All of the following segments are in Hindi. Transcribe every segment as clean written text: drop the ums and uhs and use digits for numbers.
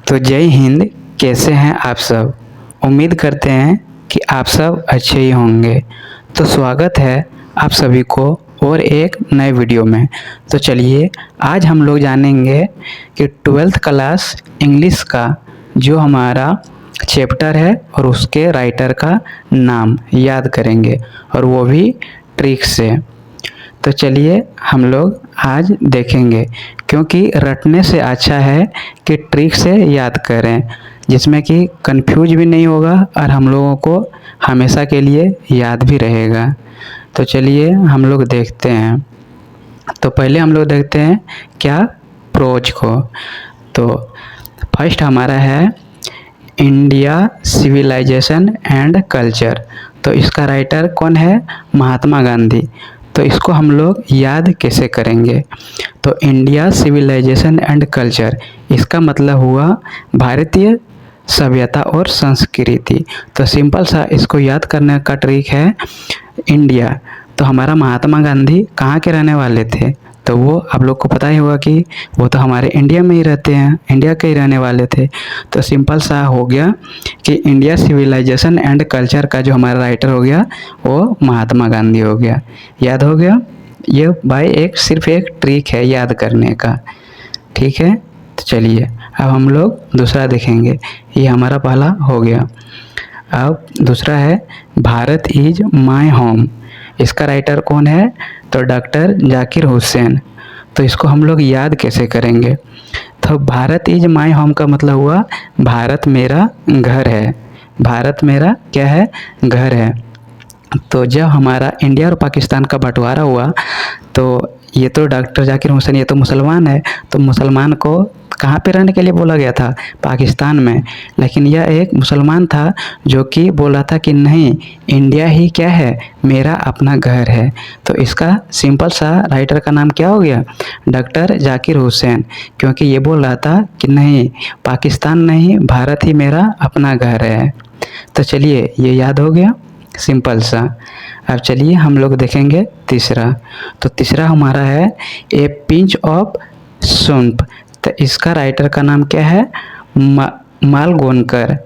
तो जय हिंद। कैसे हैं आप सब? उम्मीद करते हैं कि आप सब अच्छे ही होंगे। तो स्वागत है आप सभी को और एक नए वीडियो में। तो चलिए आज हम लोग जानेंगे कि 12th क्लास इंग्लिश का जो हमारा चैप्टर है और उसके राइटर का नाम याद करेंगे, और वो भी ट्रिक से। तो चलिए हम लोग आज देखेंगे, क्योंकि रटने से अच्छा है कि ट्रिक से याद करें, जिसमें कि कंफ्यूज भी नहीं होगा और हम लोगों को हमेशा के लिए याद भी रहेगा। तो चलिए हम लोग देखते हैं। तो पहले हम लोग देखते हैं क्या, प्रोज को। तो फर्स्ट हमारा है इंडिया सिविलाइजेशन एंड कल्चर। तो इसका राइटर कौन है? महात्मा गांधी। तो इसको हम लोग याद कैसे करेंगे? तो इंडिया सिविलाइजेशन एंड कल्चर, इसका मतलब हुआ भारतीय सभ्यता और संस्कृति। तो सिंपल सा इसको याद करने का ट्रिक है इंडिया। तो हमारा महात्मा गांधी कहाँ के रहने वाले थे? तो वो आप लोग को पता ही होगा कि वो तो हमारे इंडिया में ही रहते हैं, इंडिया के ही रहने वाले थे। तो सिंपल सा हो गया कि इंडिया सिविलाइजेशन एंड कल्चर का जो हमारा राइटर हो गया वो महात्मा गांधी हो गया। याद हो गया? ये भाई सिर्फ एक ट्रिक है याद करने का, ठीक है। तो चलिए अब हम लोग दूसरा देखेंगे। ये हमारा पहला हो गया। अब दूसरा है भारत इज माय होम। इसका राइटर कौन है? तो डॉक्टर जाकिर हुसैन। तो इसको हम लोग याद कैसे करेंगे? तो भारत इज माय होम का मतलब हुआ भारत मेरा घर है। भारत मेरा क्या है? घर है। तो जब हमारा इंडिया और पाकिस्तान का बंटवारा हुआ, तो ये तो डॉक्टर जाकिर हुसैन ये तो मुसलमान है, तो मुसलमान को कहाँ पे रहने के लिए बोला गया था? पाकिस्तान में। लेकिन यह एक मुसलमान था जो कि बोला था कि नहीं, इंडिया ही क्या है, मेरा अपना घर है। तो इसका सिंपल सा राइटर का नाम क्या हो गया? डॉक्टर जाकिर हुसैन। क्योंकि ये बोल रहा था कि नहीं, पाकिस्तान नहीं, भारत ही मेरा अपना घर है। तो चलिए ये याद हो गया, सिंपल सा। अब चलिए हम लोग देखेंगे तीसरा। तो तीसरा हमारा है ए पिंच ऑफ सौंफ। तो इसका राइटर का नाम क्या है? मालगोनकर।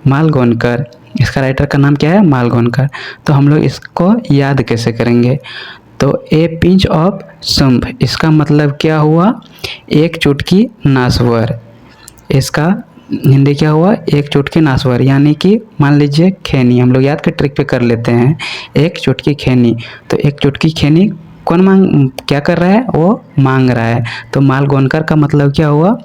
मालगोनकर, इसका राइटर का नाम क्या है? मालगोनकर। तो हम लोग इसको याद कैसे करेंगे? तो ए पिंच ऑफ सौंफ, इसका मतलब क्या हुआ? एक चुटकी नासवर। इसका हिंदी क्या हुआ? एक चुटकी नासवर, यानी कि मान लीजिए खैनी, हम लोग याद के ट्रिक पे कर लेते हैं। एक चुटकी खैनी, तो एक चुटकी खैनी कौन क्या कर रहा है? वो मांग रहा है। तो मालगोनकर का मतलब क्या हुआ?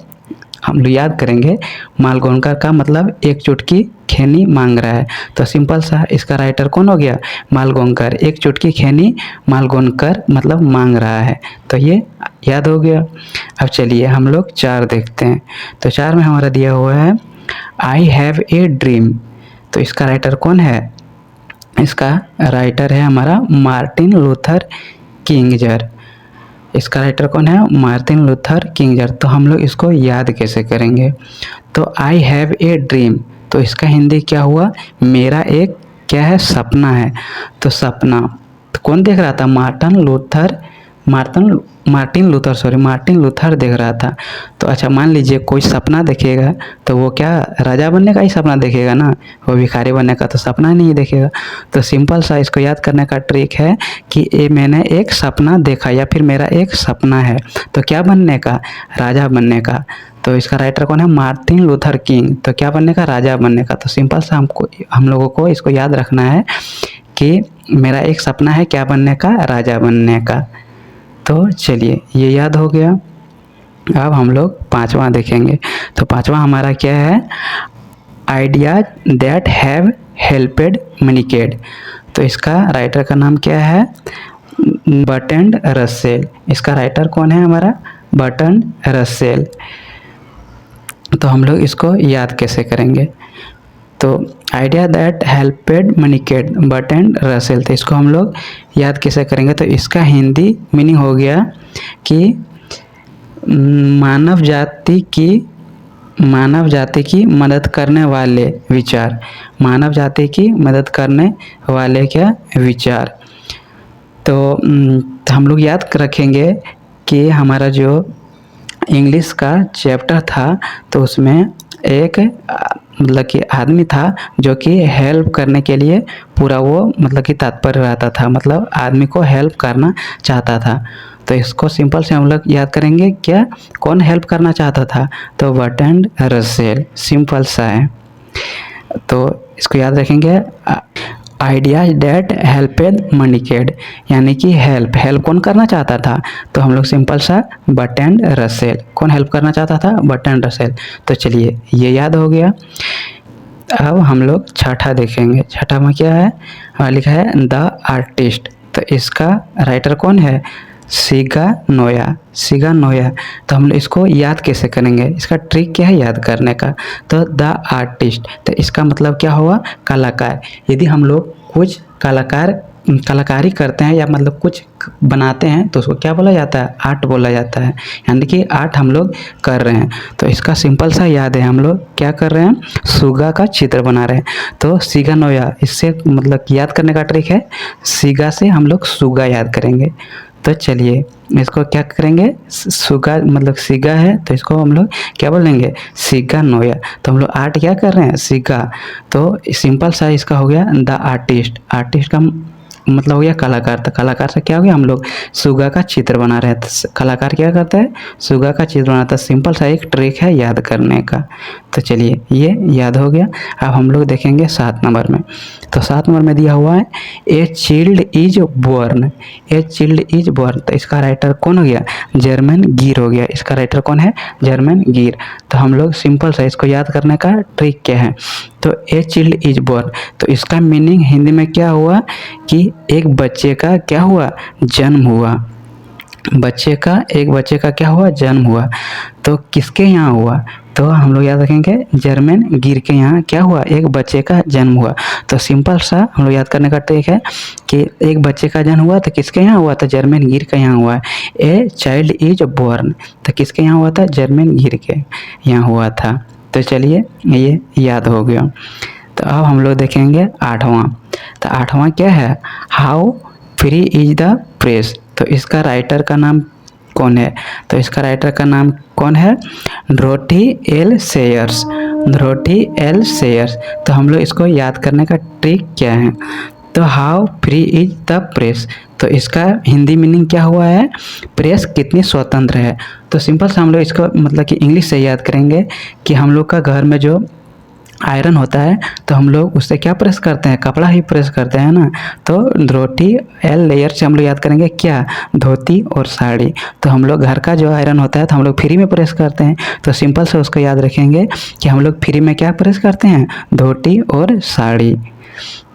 हम लोग याद करेंगे, मालगोनकर का मतलब एक चुटकी खैनी मांग रहा है। तो सिंपल सा इसका राइटर कौन हो गया? मालगोनकर। एक चुटकी खैनी मालगोनकर मतलब मांग रहा है। तो ये याद हो गया। अब चलिए हम लोग 4 देखते हैं। तो 4 में हमारा दिया हुआ है आई हैव ए ड्रीम। तो इसका राइटर कौन है? इसका राइटर है हमारा मार्टिन लूथर किंगजर। इसका राइटर कौन है? Martin Luther King Jr. तो हम लोग इसको याद कैसे करेंगे? तो आई हैव ए ड्रीम, तो इसका हिंदी क्या हुआ? मेरा एक क्या है? सपना है। तो सपना तो कौन देख रहा था? मार्टिन लूथर देख रहा था। तो अच्छा मान लीजिए कोई सपना देखेगा तो वो क्या राजा बनने का ही सपना देखेगा ना, वो भिखारी बनने का तो सपना नहीं देखेगा। तो सिंपल सा इसको याद करने का ट्रिक है कि ये मैंने एक सपना देखा, या फिर मेरा एक सपना है। तो क्या बनने का? राजा बनने का। तो इसका राइटर कौन है? Martin Luther king. तो क्या बनने का? राजा बनने का। तो सिंपल सा हम लोगों को इसको याद रखना है कि मेरा एक सपना है क्या बनने का? राजा बनने का। तो चलिए ये याद हो गया। अब हम लोग 5वां देखेंगे। तो 5वां हमारा क्या है? Ideas that have helped mankind. तो इसका राइटर का नाम क्या है? Bertrand Russell. इसका राइटर कौन है हमारा? Bertrand Russell. तो हम लोग इसको याद कैसे करेंगे? तो आइडिया दैट हेल्पेड मैनिकेड, बर्ट्रैंड रसेल। तो इसको हम लोग याद कैसे करेंगे? तो इसका हिंदी मीनिंग हो गया कि मानव जाति की मदद करने वाले विचार। मानव जाति की मदद करने वाले क्या? विचार। तो हम लोग याद रखेंगे कि हमारा जो इंग्लिश का चैप्टर था, तो उसमें एक मतलब कि आदमी था जो कि हेल्प करने के लिए पूरा वो मतलब कि तत्पर रहता था, मतलब आदमी को हेल्प करना चाहता था। तो इसको सिंपल से हम लोग याद करेंगे, क्या कौन हेल्प करना चाहता था, तो बर्ट्रैंड रसेल, सिंपल सा है। तो इसको याद रखेंगे, आइडियाज डेट हेल्पेड मनीकेड, यानी कि हेल्प कौन करना चाहता था, तो हम लोग सिंपल सा बर्ट्रैंड रसेल, कौन हेल्प करना चाहता था, बर्ट्रैंड रसेल। तो चलिए ये याद हो गया। अब हम लोग छठा देखेंगे, छठा में क्या है, लिखा है द आर्टिस्ट। तो इसका राइटर कौन है, सिगा नोया। तो हम लोग इसको याद कैसे करेंगे, इसका ट्रिक क्या है याद करने का, तो द आर्टिस्ट, तो इसका मतलब क्या हुआ, कलाकार। यदि हम लोग कुछ कलाकारी करते हैं या मतलब कुछ बनाते हैं तो उसको क्या बोला जाता है, आर्ट बोला जाता है, यानी कि आर्ट हम लोग कर रहे हैं। तो इसका सिंपल सा याद है, हम लोग क्या कर रहे हैं, सुगा का चित्र बना रहे हैं। तो सिगा नोया, इससे मतलब याद करने का ट्रिक है, सिगा से हम लोग सुगा याद करेंगे। तो चलिए इसको क्या करेंगे, सुगा मतलब सिगा है, तो इसको हम लोग क्या बोलेंगे, सिगा नोया। तो हम लोग आर्ट क्या कर रहे हैं, सिगा। तो सिंपल सा इसका हो गया द आर्टिस्ट, आर्टिस्ट का मतलब हो गया कलाकार। तो कलाकार से क्या हो गया, हम लोग सुगा का चित्र बना रहे हैं। तो कलाकार क्या करता है, सुगा का चित्र बनाता है। सिंपल सा एक ट्रिक है याद करने का। तो चलिए ये याद हो गया। अब हम लोग देखेंगे 7 नंबर में। तो 7 नंबर में दिया हुआ है a child is born, a child is born. तो इसका राइटर कौन हो गया, जर्मन गिर हो गया। इसका राइटर कौन है, जर्मन गिर। तो हम लोग सिंपल सा इसको याद करने का ट्रिक क्या है, तो ए चिल्ड इज बोर्न, तो इसका मीनिंग हिंदी में क्या हुआ कि एक बच्चे का क्या हुआ, जन्म हुआ। एक बच्चे का क्या हुआ, जन्म हुआ। तो किसके यहाँ हुआ, तो हम लोग याद रखेंगे जर्मन गिर के यहाँ क्या हुआ, एक बच्चे का जन्म हुआ। तो सिंपल सा हम लोग याद करने का ट्रिक है कि एक बच्चे का जन्म हुआ तो किसके यहाँ हुआ, तो जर्मन गिर के यहाँ हुआ। ए चाइल्ड इज बोर्न, तो किसके यहाँ हुआ था, जर्मन गिर के यहाँ हुआ था। तो चलिए ये याद हो गया। तो अब हम लोग देखेंगे 8वां। तो 8वां क्या है, how free is the press. तो इसका राइटर का नाम कौन है, तो इसका राइटर का नाम कौन है, Dorothy L shares, Dorothy L shares. तो हम लोग इसको याद करने का ट्रिक क्या है, तो how free is the press. तो इसका हिंदी मीनिंग क्या हुआ है, प्रेस कितनी स्वतंत्र है। तो सिंपल से हम लोग इसको मतलब कि इंग्लिश से याद करेंगे कि हम लोग का घर में जो आयरन होता है तो हम लोग उससे क्या प्रेस करते हैं, कपड़ा ही प्रेस करते हैं ना। तो धोती एल लेयर से हम लोग याद करेंगे क्या, धोती और साड़ी। तो हम लोग घर का जो आयरन होता है तो हम लोग फ्री में प्रेस करते हैं। तो सिंपल से उसको याद रखेंगे कि हम लोग फ्री में क्या प्रेस करते हैं, धोती और साड़ी।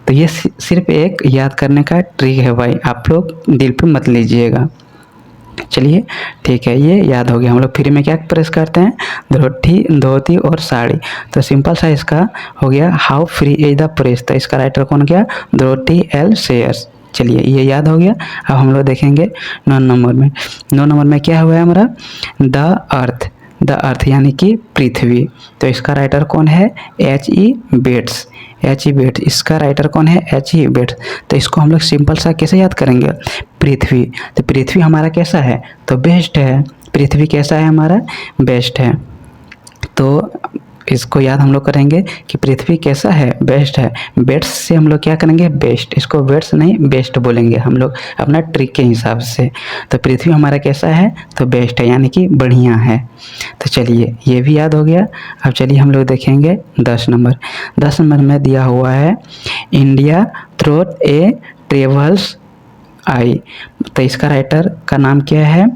तो ये सिर्फ एक याद करने का ट्रिक है भाई, आप लोग दिल पे मत लीजिएगा। चलिए ठीक है, ये याद हो गया। हम लोग फ्री में क्या प्रेस करते हैं, धोती और साड़ी। तो सिंपल सा इसका हो गया how free is the press. तो इसका राइटर कौन गया, ड्रोथी एल सेयर्स। चलिए ये याद हो गया। अब हम लोग देखेंगे 9 नंबर में। 9 नंबर में क्या हुआ है हमारा, द अर्थ यानी कि पृथ्वी। तो इसका राइटर कौन है, H.E. Bets, H.E. बेट्स। इसका राइटर कौन है, H.E. बेट्स। तो इसको हम लोग सिंपल सा कैसे याद करेंगे, पृथ्वी। तो पृथ्वी हमारा कैसा है, तो बेस्ट है। पृथ्वी कैसा है हमारा, बेस्ट है। तो इसको याद हम लोग करेंगे कि पृथ्वी कैसा है, बेस्ट है। बेस्ट से हम लोग क्या करेंगे, बेस्ट। इसको बेस्ट नहीं बेस्ट बोलेंगे हम लोग अपना ट्रिक के हिसाब से। तो पृथ्वी हमारा कैसा है, तो बेस्ट है यानी कि बढ़िया है। तो चलिए ये भी याद हो गया। अब चलिए हम लोग देखेंगे 10 नंबर। 10 नंबर में दिया हुआ है India through a traveller's eye. तो इसका राइटर का नाम क्या है,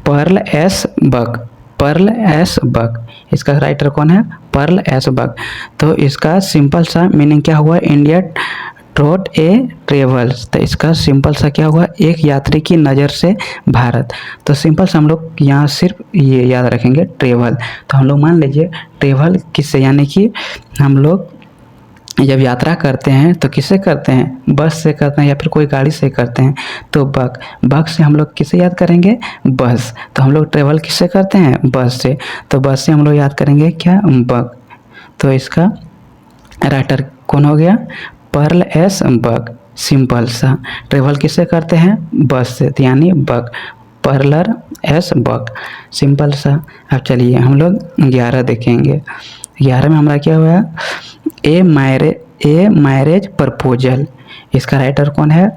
Pearl S Buck, Pearl S Buck. इसका राइटर कौन है, पर्ल एस बक। तो इसका सिंपल सा मीनिंग क्या हुआ, इंडिया ट्रोट ए ट्रेवल्स। तो इसका सिंपल सा क्या हुआ, एक यात्री की नज़र से भारत। तो सिंपल सा हम लोग यहाँ सिर्फ ये याद रखेंगे ट्रेवल। तो हम लोग मान लीजिए ट्रेवल किससे, यानी कि हम लोग जब यात्रा करते हैं तो किससे करते हैं, बस से करते हैं या फिर कोई गाड़ी से करते हैं। तो बक से हम लोग किसे याद करेंगे, बस। तो हम लोग ट्रेवल किससे करते हैं, बस से। तो बस से हम लोग याद करेंगे क्या, बक। तो इसका राइटर कौन हो गया, पर्ल एस बक। सिंपल सा ट्रेवल किससे करते हैं, बस से, यानी बक, पर्लर एस बक, सिंपल सा। अब चलिए हम लोग 11 देखेंगे। 11 में हमारा क्या हुआ, ए मैरिज प्रपोजल, इसका राइटर कौन है,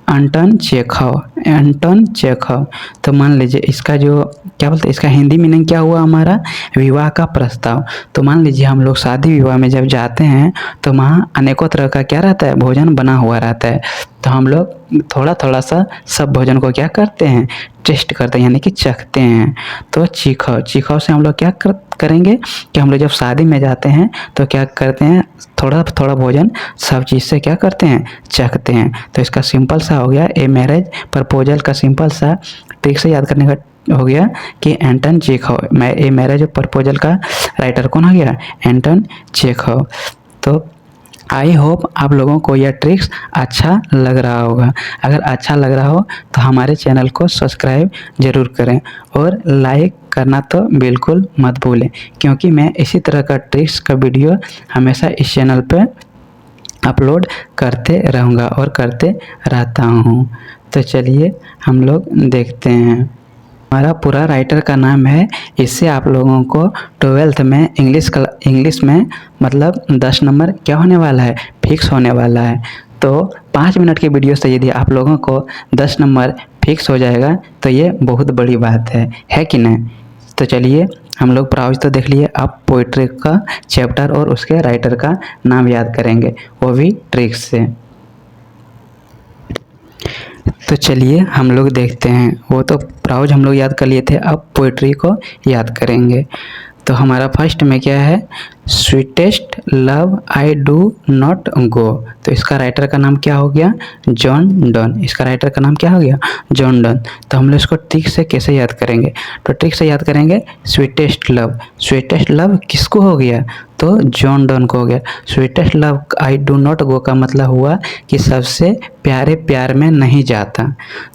एंटन चेखव। तो मान लीजिए इसका जो क्या बोलते हैं, इसका हिंदी मीनिंग क्या हुआ हमारा, विवाह का प्रस्ताव। तो मान लीजिए हम लोग शादी विवाह में जब जाते हैं तो वहाँ अनेकों तरह का क्या रहता है, भोजन बना हुआ रहता है। तो हम लोग थोड़ा थोड़ा सा सब भोजन को क्या करते हैं, टेस्ट करते हैं, यानी कि चखते हैं। तो चीखव से हम लोग क्या करेंगे कि हम लोग जब शादी में जाते हैं तो क्या करते हैं, थोड़ा थोड़ा भोजन सब चीज़ से क्या करते हैं, चखते हैं। तो इसका सिंपल सा हो गया, ए मैरिज प्रपोजल का सिंपल सा ट्रिक से याद करने का हो गया कि एंटन चेखव। ए मैरिज प्रपोजल का राइटर कौन हो गया, एंटन चेखव। तो आई होप आप लोगों को यह ट्रिक्स अच्छा लग रहा होगा। अगर अच्छा लग रहा हो तो हमारे चैनल को सब्सक्राइब ज़रूर करें और लाइक करना तो बिल्कुल मत भूलें, क्योंकि मैं इसी तरह का ट्रिक्स का वीडियो हमेशा इस चैनल पे अपलोड करते रहूँगा और करते रहता हूँ। तो चलिए हम लोग देखते हैं। हमारा पूरा राइटर का नाम है, इससे आप लोगों को 12th में इंग्लिश में मतलब 10 नंबर क्या होने वाला है, फिक्स होने वाला है। तो 5 मिनट की वीडियो से यदि आप लोगों को 10 नंबर फिक्स हो जाएगा तो ये बहुत बड़ी बात है कि नहीं। तो चलिए हम लोग प्राउज तो देख लिए, अब पोइट्री का चैप्टर और उसके राइटर का नाम याद करेंगे, वो भी ट्रिक्स से। तो चलिए हम लोग देखते हैं, वो तो प्राउज हम लोग याद कर लिए थे, अब पोइट्री को याद करेंगे। तो हमारा फर्स्ट में क्या है, sweetest love I do not go. तो इसका राइटर का नाम क्या हो गया, जॉन डन। इसका राइटर का नाम क्या हो गया, जॉन डन। तो हम लोग इसको ट्रिक से कैसे याद करेंगे, तो ट्रिक से याद करेंगे, स्वीटेस्ट लव किसको हो गया, तो जॉन डन को हो गया। Sweetest love I do not go का मतलब हुआ कि सबसे प्यारे प्यार में नहीं जाता।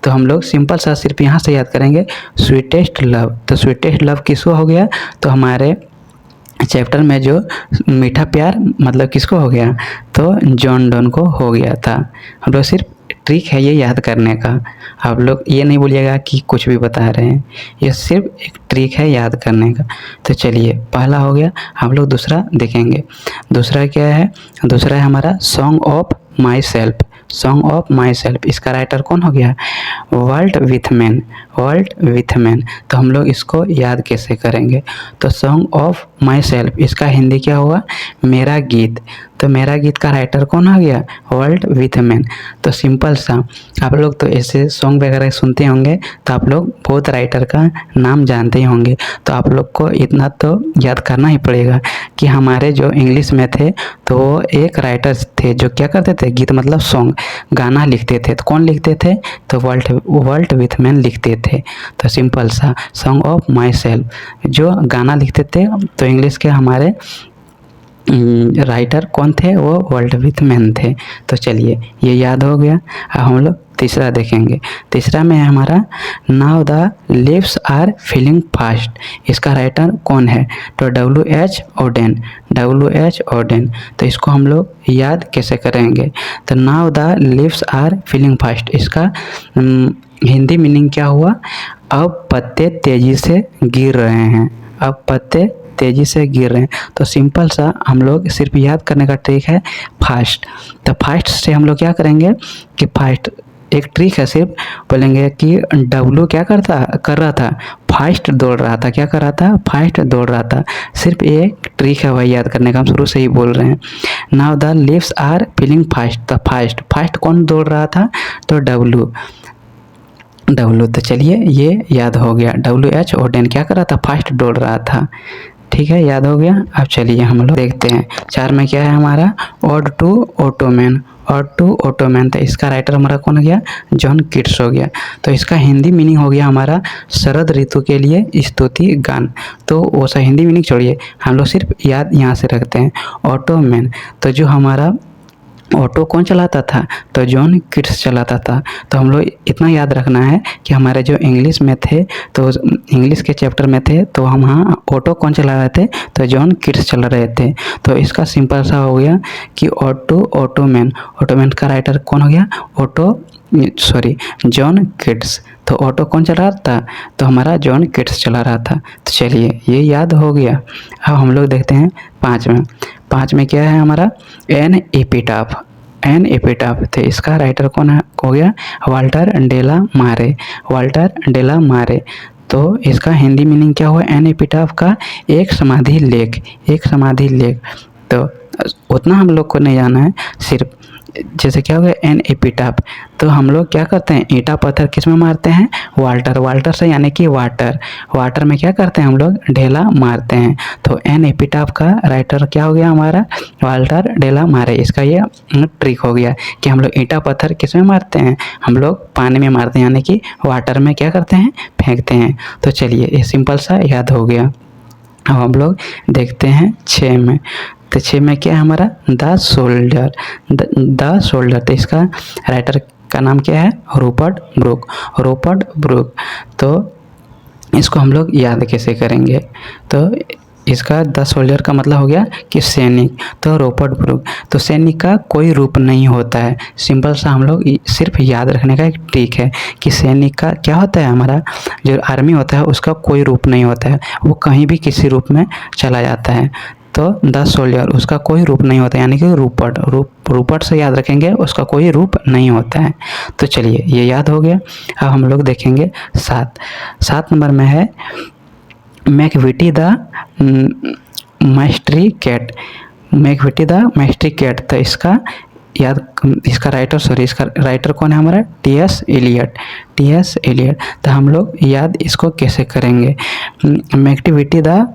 तो हम लोग सिंपल सा सिर्फ यहाँ से याद करेंगे स्वीटेस्ट लव। तो स्वीटेस्ट लव किसको हो गया, तो हमारे चैप्टर में जो मीठा प्यार मतलब किसको हो गया, तो जॉन डन को हो गया था। हम लोग सिर्फ ट्रिक है ये याद करने का, आप लोग ये नहीं बोलिएगा कि कुछ भी बता रहे हैं, ये सिर्फ एक ट्रिक है याद करने का। तो चलिए पहला हो गया, हम लोग दूसरा देखेंगे। दूसरा क्या है, दूसरा है हमारा सॉन्ग ऑफ माई सेल्फ। इसका राइटर कौन हो गया, वर्ल्ड विथ मैन। तो हम लोग इसको याद कैसे करेंगे, तो सॉन्ग ऑफ माई सेल्फ, इसका हिंदी क्या हुआ, मेरा गीत। तो मेरा गीत का राइटर कौन हो गया, वर्ल्ड विथ मैन। तो सिंपल सा, आप लोग तो ऐसे सॉन्ग वगैरह सुनते होंगे तो आप लोग बहुत राइटर का नाम जानते ही होंगे। तो आप लोग को इतना तो याद करना ही पड़ेगा कि हमारे जो इंग्लिश में थे तो वो एक राइटर थे जो क्या करते थे, गीत मतलब सॉन्ग, गाना लिखते थे। तो कौन लिखते थे, तो वर्ल्ड विथ मैन लिखते थे। तो सिंपल सा सॉन्ग ऑफ माई सेल्फ जो गाना लिखते थे, तो इंग्लिश के हमारे राइटर कौन थे, वो वर्ल्ड विथ मैन थे। तो चलिए ये याद हो गया। अब हम लोग तीसरा देखेंगे। तीसरा में है हमारा now the leaves are feeling fast. इसका राइटर कौन है, तो WH ऑडेन। तो इसको हम लोग याद कैसे करेंगे, तो now the leaves are feeling fast, इसका हिंदी मीनिंग क्या हुआ, अब पत्ते तेजी से गिर रहे हैं, अब पत्ते तेजी से गिर रहे हैं। तो सिंपल सा हम लोग सिर्फ याद करने का ट्रिक है फास्ट। तो फास्ट से हम लोग क्या करेंगे कि फास्ट एक ट्रिक है, सिर्फ बोलेंगे कि W क्या कर रहा था, फास्ट दौड़ रहा था, क्या कर रहा था, फास्ट दौड़ रहा था। सिर्फ एक ट्रिक है वही याद करने का, हम शुरू से ही बोल रहे हैं। Now the leaves are feeling fast, तो फास्ट कौन दौड़ रहा था, तो W। तो चलिए ये याद हो गया, WH ऑडेन क्या कर रहा था, फास्ट दौड़ रहा था। ठीक है, याद हो गया। अब चलिए हम लोग देखते हैं 4 में क्या है हमारा, ऑड टू ऑटोमैन। तो इसका राइटर हमारा कौन हो गया, जॉन कीट्स हो गया। तो इसका हिंदी मीनिंग हो गया हमारा शरद ऋतु के लिए स्तुति गान। तो वो सा हिंदी मीनिंग छोड़िए, हम लोग सिर्फ याद यहाँ से रखते हैं ऑटोमैन। तो जो हमारा ऑटो कौन चलाता था, तो जॉन कीट्स चलाता था। तो हम लोग इतना याद रखना है कि हमारे जो इंग्लिश में थे, तो इंग्लिश के चैप्टर में थे, तो हम हाँ ऑटो कौन चला रहे थे, तो जॉन कीट्स चला रहे थे। तो इसका सिंपल सा हो गया कि ऑटोमैन का राइटर कौन हो गया, सॉरी जॉन किट्स। तो ऑटो कौन चला रहा था? तो हमारा जॉन किट्स चला रहा था। तो चलिए ये याद हो गया। अब हम लोग देखते हैं 5 में। 5 में क्या है हमारा? An epitaph. An epitaph. तो इसका राइटर कौन हो गया? वाल्टर डेला मारे। वाल्टर डेला मारे। तो इसका हिंदी मीनिंग क्या हुआ एन एपिटाफ का? एक समाधि लेख। एक समाधि लेख। तो उतना हम लोग को नहीं जाना है, सिर्फ जैसे क्या हो गया एन एपिटाफ। तो हम लोग क्या करते हैं? ईंटा पत्थर किस में मारते हैं? वाल्टर। वाल्टर से यानी कि वाटर। वाटर में क्या करते हैं हम लोग? ढेला मारते हैं। तो एन एपिटाफ का राइटर क्या हो गया हमारा? वाल्टर डेला मारे। इसका ये ट्रिक हो गया कि हम लोग ईंटा पत्थर किस में मारते हैं? हम लोग पानी में मारते हैं, यानी कि वाटर में क्या करते हैं? फेंकते हैं। तो चलिए ये सिंपल सा याद हो गया। अब हम लोग देखते हैं 6 में। तो 6 में क्या है हमारा? The soldier. The soldier. तो इसका राइटर का नाम क्या है? Rupert Brooke. Rupert Brooke. तो इसको हम लोग याद कैसे करेंगे? तो इसका द सोल्जर का मतलब हो गया कि सैनिक। तो रूपर्ट ब्रूक। तो सैनिक का कोई रूप नहीं होता है। सिंपल सा हम लोग सिर्फ याद रखने का एक ट्रिक है कि सैनिक का क्या होता है? हमारा जो आर्मी होता है उसका कोई रूप नहीं होता है, वो कहीं भी किसी रूप में चला जाता है। तो द सोल्जर उसका कोई रूप नहीं होता, यानी कि रूपर्ट। रूपर्ट से याद रखेंगे, उसका कोई रूप नहीं होता है। तो चलिए ये याद हो गया। अब हम लोग देखेंगे 7 नंबर में है Macavity the mystery cat. Macavity the mystery cat. तो इसका राइटर कौन है हमारा? टी.एस. एलियट। टी.एस. एलियट। तो हम लोग याद इसको कैसे करेंगे? Macavity the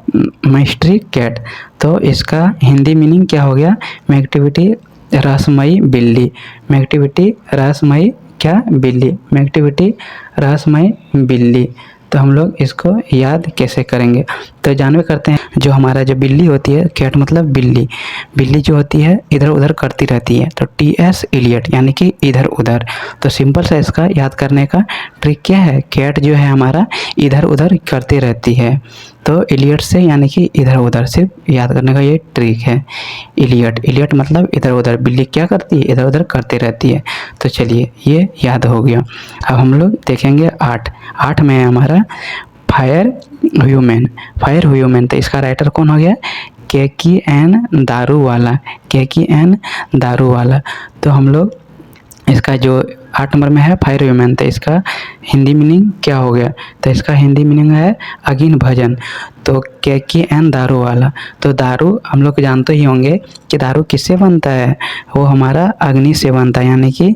mystery cat. तो इसका हिंदी मीनिंग क्या हो गया? मैक्टिविटी रहस्यमयी बिल्ली। मैक्टिविटी रहस्यमयी क्या? बिल्ली। मैक्टिविटी रहस्यमयी बिल्ली। तो हम लोग इसको याद कैसे करेंगे? तो जानवे करते हैं, जो हमारा जो बिल्ली होती है, कैट मतलब बिल्ली। बिल्ली जो होती है इधर उधर करती रहती है। तो टी.एस. एलियट यानी कि इधर उधर। तो सिंपल सा इसका याद करने का ट्रिक क्या है? कैट जो है हमारा इधर उधर करती रहती है। तो एलियट से यानी कि इधर उधर, सिर्फ याद करने का ये ट्रिक है। एलियट। एलियट मतलब इधर उधर। बिल्ली क्या करती है? इधर उधर करती रहती है। तो चलिए ये याद हो गया। अब हम लोग देखेंगे 8 में हमारा फायर ह्यूमन। Fire human. तो इसका राइटर कौन हो गया? के.की.एन. दारूवाला। के.की.एन. दारूवाला। तो हम लोग इसका जो 8 नंबर में है फायर ह्यूमन, तो इसका हिंदी मीनिंग क्या हो गया? तो इसका हिंदी मीनिंग है अगिन भजन। तो के.की.एन. दारूवाला। तो दारू हम लोग जानते ही होंगे कि दारू किससे बनता है? वो हमारा अग्नि से बनता है, यानी कि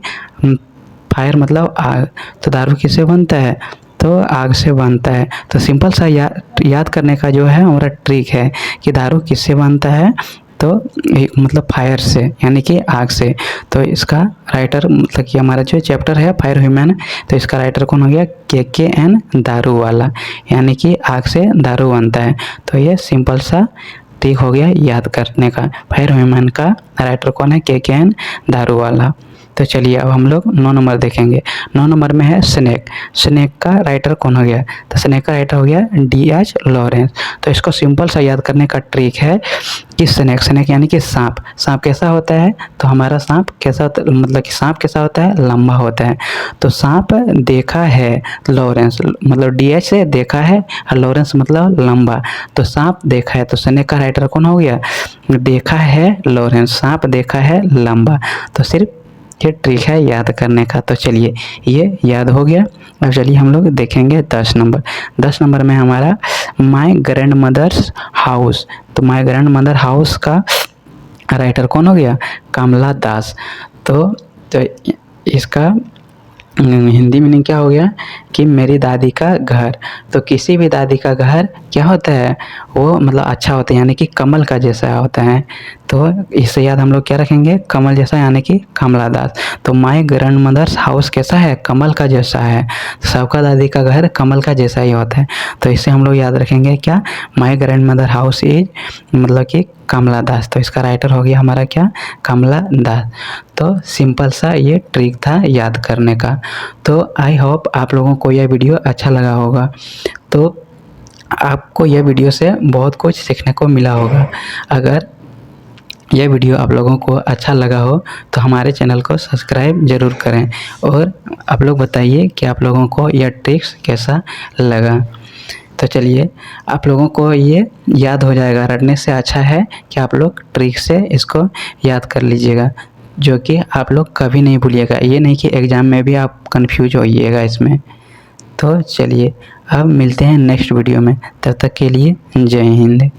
फायर मतलब आग। तो दारू किससे बनता है? तो आग से बनता है। तो सिंपल सा याद करने का जो है हमारा ट्रिक है कि दारू किससे बनता है? तो मतलब फायर से, यानी कि आग से। तो इसका राइटर मतलब कि हमारा जो चैप्टर है फायर ह्यूमन, तो इसका राइटर कौन हो गया? के.की.एन. दारूवाला, यानी कि आग से दारू बनता है। तो ये सिंपल सा ट्रिक हो गया याद करने का। फायर ह्यूमन का राइटर कौन है? के.की.एन. दारूवाला। तो चलिए अब हम लोग 9 नंबर देखेंगे। 9 नंबर में है स्नेक। स्नेक का राइटर कौन हो गया? तो स्नेक का राइटर हो गया डी.एच. लॉरेंस। तो इसको सिंपल सा याद करने का ट्रिक है कि स्नेक यानी कि सांप। सांप कैसा होता है? तो हमारा सांप कैसा होता है? मतलब कि सांप कैसा होता है? लंबा होता है। तो सांप देखा है लॉरेंस, मतलब डी.एच. से देखा है और लॉरेंस मतलब लंबा। तो सांप देखा है। तो स्नेक का राइटर कौन हो गया? देखा है लॉरेंस। सांप देखा है लंबा। तो सिर्फ ये ट्रिक है याद करने का। तो चलिए ये याद हो गया। अब चलिए हम लोग देखेंगे 10 नंबर। 10 नंबर में हमारा माय ग्रैंड मदर्स हाउस। तो माय ग्रैंड मदर हाउस का राइटर कौन हो गया? कमला दास। तो इसका हिंदी मीनिंग क्या हो गया कि मेरी दादी का घर। तो किसी भी दादी का घर क्या होता है? वो मतलब अच्छा होता है, यानी कि कमल का जैसा होता है। तो इससे याद हम लोग क्या रखेंगे? कमल जैसा, यानी कि कमला दास। तो माय ग्रैंड मदर्स हाउस कैसा है? कमल का जैसा है। सबका दादी का घर कमल का जैसा ही होता है। तो इससे हम लोग याद रखेंगे क्या? My grand mother house is मतलब कि कमला दास। तो इसका राइटर हो गया हमारा क्या? कमला दास। तो सिंपल सा ये ट्रिक था याद करने का। तो आई होप आप लोगों को यह वीडियो अच्छा लगा होगा। तो आपको यह वीडियो से बहुत कुछ सीखने को मिला होगा। अगर यह वीडियो आप लोगों को अच्छा लगा हो तो हमारे चैनल को सब्सक्राइब ज़रूर करें और आप लोग बताइए कि आप लोगों को यह ट्रिक्स कैसा लगा। तो चलिए, आप लोगों को ये याद हो जाएगा। रटने से अच्छा है कि आप लोग ट्रिक से इसको याद कर लीजिएगा, जो कि आप लोग कभी नहीं भूलिएगा। ये नहीं कि एग्ज़ाम में भी आप कंफ्यूज होइएगा इसमें। तो चलिए, अब मिलते हैं नेक्स्ट वीडियो में। तब तक के लिए जय हिंद।